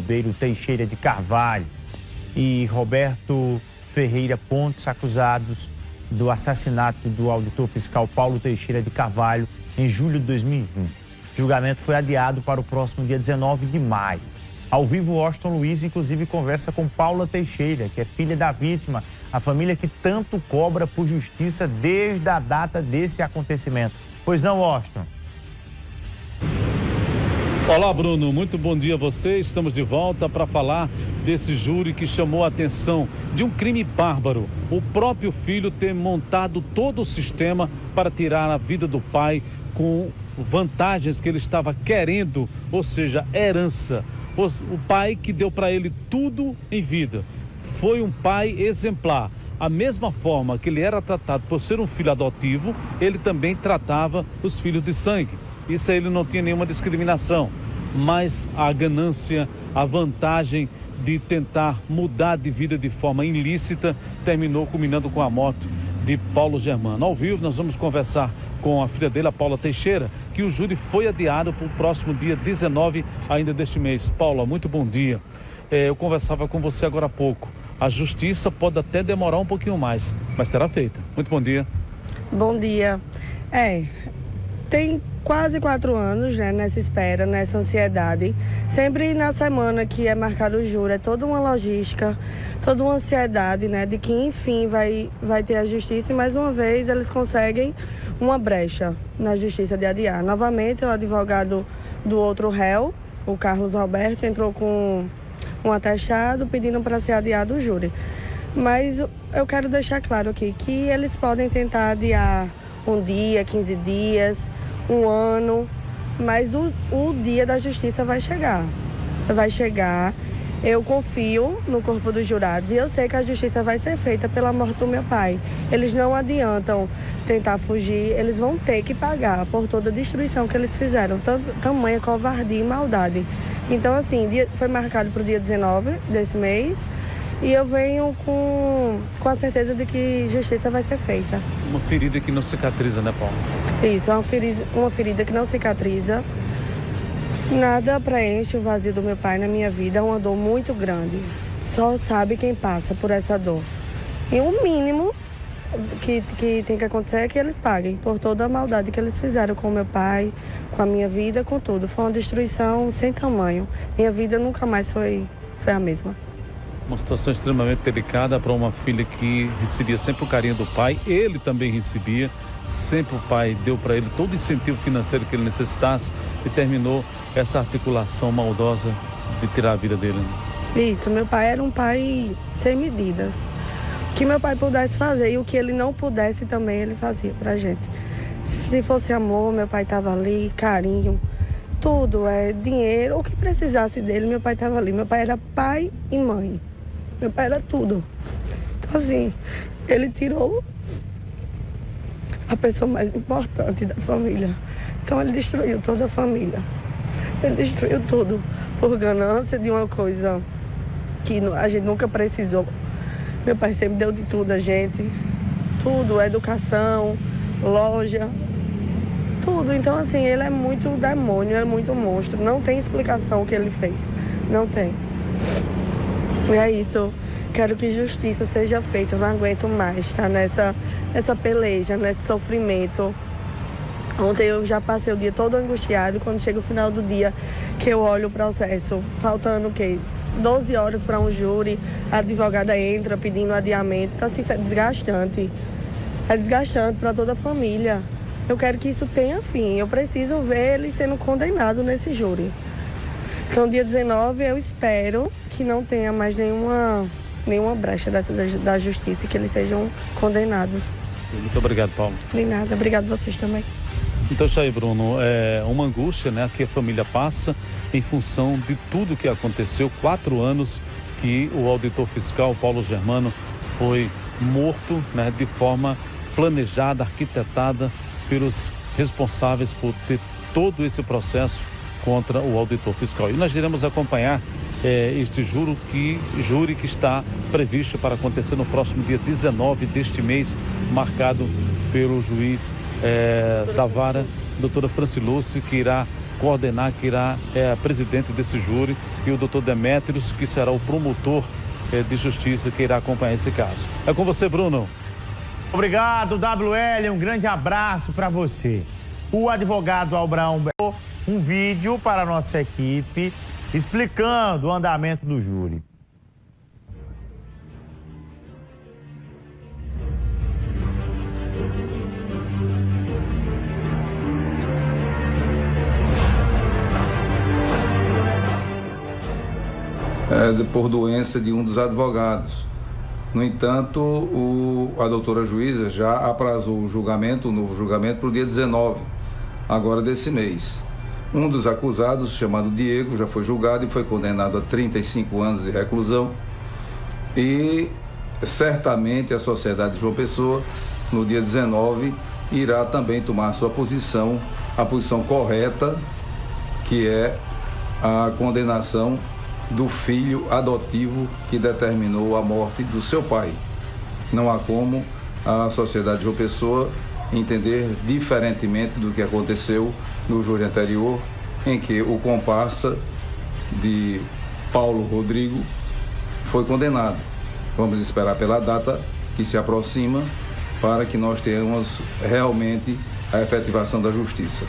Ribeiro Teixeira de Carvalho e Roberto Ferreira Pontes, acusados do assassinato do auditor fiscal Paulo Teixeira de Carvalho em julho de 2020. O julgamento foi adiado para o próximo dia 19 de maio. Ao vivo, Washington Luiz, inclusive, conversa com Paula Teixeira, que é filha da vítima, a família que tanto cobra por justiça desde a data desse acontecimento. Pois não, Washington? Olá, Bruno, muito bom dia a você. Estamos de volta para falar desse júri que chamou a atenção de um crime bárbaro. O próprio filho ter montado todo o sistema para tirar a vida do pai com vantagens que ele estava querendo, ou seja, herança. O pai que deu para ele tudo em vida. Foi um pai exemplar. A mesma forma que ele era tratado por ser um filho adotivo, ele também tratava os filhos de sangue. Isso aí ele não tinha nenhuma discriminação. Mas a ganância, a vantagem de tentar mudar de vida de forma ilícita, terminou culminando com a morte de Paulo Germano. Ao vivo, nós vamos conversar com a filha dele, a Paula Teixeira, que o júri foi adiado para o próximo dia 19 ainda deste mês. Paula, muito bom dia. Eu conversava com você agora há pouco. A justiça pode até demorar um pouquinho mais, mas será feita. Muito bom dia. Bom dia. Tem quase 4 anos, né, nessa espera, nessa ansiedade. Sempre na semana que é marcado o júri, é toda uma logística, toda uma ansiedade, né, de que enfim vai ter a justiça e mais uma vez eles conseguem uma brecha na justiça de adiar. Novamente, o advogado do outro réu, o Carlos Roberto, entrou com um atestado pedindo para ser adiado o júri. Mas eu quero deixar claro aqui que eles podem tentar adiar um dia, 15 dias, um ano, mas o dia da justiça vai chegar. Vai chegar. Eu confio no corpo dos jurados e eu sei que a justiça vai ser feita pela morte do meu pai. Eles não adiantam tentar fugir, eles vão ter que pagar por toda a destruição que eles fizeram, tamanha covardia e maldade. Então, assim, foi marcado para o dia 19 desse mês e eu venho com a certeza de que justiça vai ser feita. Uma ferida que não cicatriza, né, Paulo? Isso, é uma ferida que não cicatriza. Nada preenche o vazio do meu pai na minha vida, é uma dor muito grande. Só sabe quem passa por essa dor. E o mínimo que tem que acontecer é que eles paguem por toda a maldade que eles fizeram com o meu pai, com a minha vida, com tudo. Foi uma destruição sem tamanho. Minha vida nunca mais foi a mesma. Uma situação extremamente delicada para uma filha que recebia sempre o carinho do pai. Ele também recebia, sempre o pai deu para ele todo o incentivo financeiro que ele necessitasse e terminou essa articulação maldosa de tirar a vida dele. Isso, meu pai era um pai sem medidas. O que meu pai pudesse fazer e o que ele não pudesse também ele fazia pra gente. Se fosse amor, meu pai estava ali, carinho, tudo, dinheiro, o que precisasse dele, meu pai estava ali. Meu pai era pai e mãe. Meu pai era tudo. Então, assim, ele tirou a pessoa mais importante da família. Então, ele destruiu toda a família. Ele destruiu tudo por ganância de uma coisa que a gente nunca precisou. Meu pai sempre deu de tudo a gente. Tudo, educação, loja, tudo. Então, assim, ele é muito demônio, é muito monstro. Não tem explicação o que ele fez. Não tem. E é isso. Quero que justiça seja feita. Eu não aguento mais estar nessa peleja, nesse sofrimento. Ontem eu já passei o dia todo angustiado. Quando chega o final do dia, que eu olho o processo, faltando o quê? 12 horas para um júri, a advogada entra pedindo adiamento. Então, assim, isso é desgastante. É desgastante para toda a família. Eu quero que isso tenha fim. Eu preciso ver ele sendo condenado nesse júri. Então, dia 19, eu espero que não tenha mais nenhuma brecha da justiça e que eles sejam condenados. Muito obrigado, Paulo. De nada. Obrigado a vocês também. Então, isso aí, Bruno, é uma angústia, né, que a família passa em função de tudo que aconteceu. 4 anos que o auditor fiscal, Paulo Germano, foi morto, né, de forma planejada, arquitetada pelos responsáveis por ter todo esse processo contra o auditor fiscal. E nós iremos acompanhar este júri que está previsto para acontecer no próximo dia 19 deste mês, marcado pelo juiz da vara, doutora Franciluce, que irá coordenar, que irá presidente desse júri, e o doutor Demétrios, que será o promotor de justiça, que irá acompanhar esse caso. É com você, Bruno. Obrigado, WL, um grande abraço para você. O advogado Abraão um vídeo para a nossa equipe explicando o andamento do júri. Por doença de um dos advogados. No entanto, a doutora juíza já aprazou o julgamento, o novo julgamento, para o dia 19, agora desse mês. Um dos acusados, chamado Diego, já foi julgado e foi condenado a 35 anos de reclusão. E certamente a sociedade de João Pessoa, no dia 19, irá também tomar a sua posição, a posição correta, que é a condenação do filho adotivo que determinou a morte do seu pai. Não há como a sociedade de João Pessoa entender diferentemente do que aconteceu no júri anterior, em que o comparsa de Paulo Rodrigo foi condenado. Vamos esperar pela data que se aproxima para que nós tenhamos realmente a efetivação da justiça.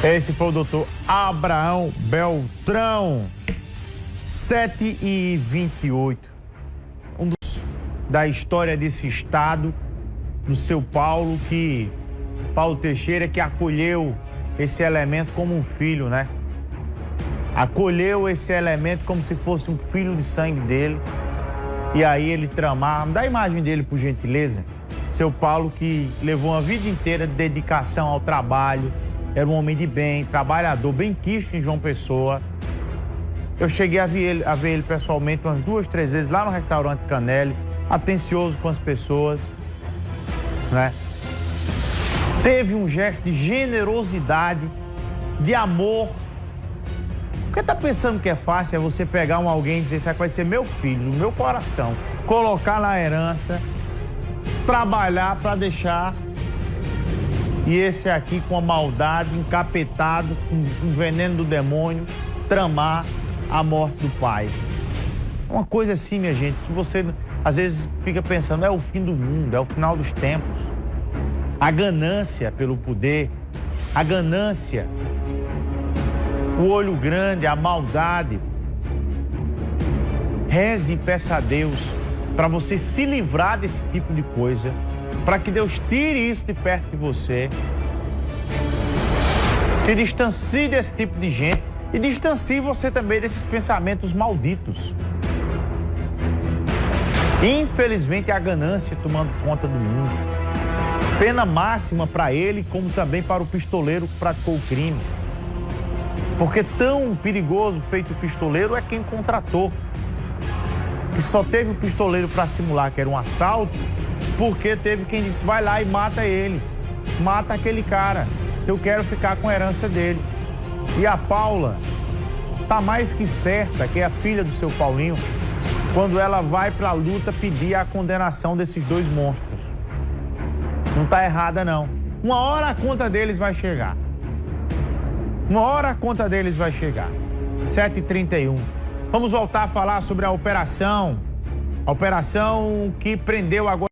Esse foi o doutor Abraão Beltrão. 7h28. Da história desse estado, do seu Paulo Teixeira, que acolheu esse elemento como um filho, né? Acolheu esse elemento como se fosse um filho de sangue dele. E aí ele tramava. Dá a imagem dele, por gentileza. Seu Paulo, que levou uma vida inteira de dedicação ao trabalho. Era um homem de bem, trabalhador, bem quisto em João Pessoa. Eu cheguei a ver ele pessoalmente umas 2, 3 vezes lá no restaurante Canelli, atencioso com as pessoas, né? Teve um gesto de generosidade, de amor. Porque tá pensando que é fácil, é você pegar alguém e dizer, isso aqui vai ser meu filho, do meu coração, colocar na herança, trabalhar para deixar... E esse aqui com a maldade, encapetado, com o veneno do demônio, tramar a morte do pai. Uma coisa assim, minha gente, que você às vezes fica pensando, é o fim do mundo, é o final dos tempos. A ganância pelo poder, a ganância, o olho grande, a maldade. Reze e peça a Deus para você se livrar desse tipo de coisa, para que Deus tire isso de perto de você, te distancie desse tipo de gente e distancie você também desses pensamentos malditos. Infelizmente, a ganância tomando conta do mundo. Pena máxima para ele, como também para o pistoleiro que praticou o crime. Porque tão perigoso feito o pistoleiro é quem contratou, que só teve o pistoleiro para simular que era um assalto, porque teve quem disse, vai lá e mata ele, mata aquele cara, eu quero ficar com a herança dele. E a Paula tá mais que certa, que é a filha do seu Paulinho, quando ela vai para a luta pedir a condenação desses dois monstros. Não tá errada, não. Uma hora a conta deles vai chegar. Uma hora a conta deles vai chegar. 7h31. Vamos voltar a falar sobre a operação que prendeu agora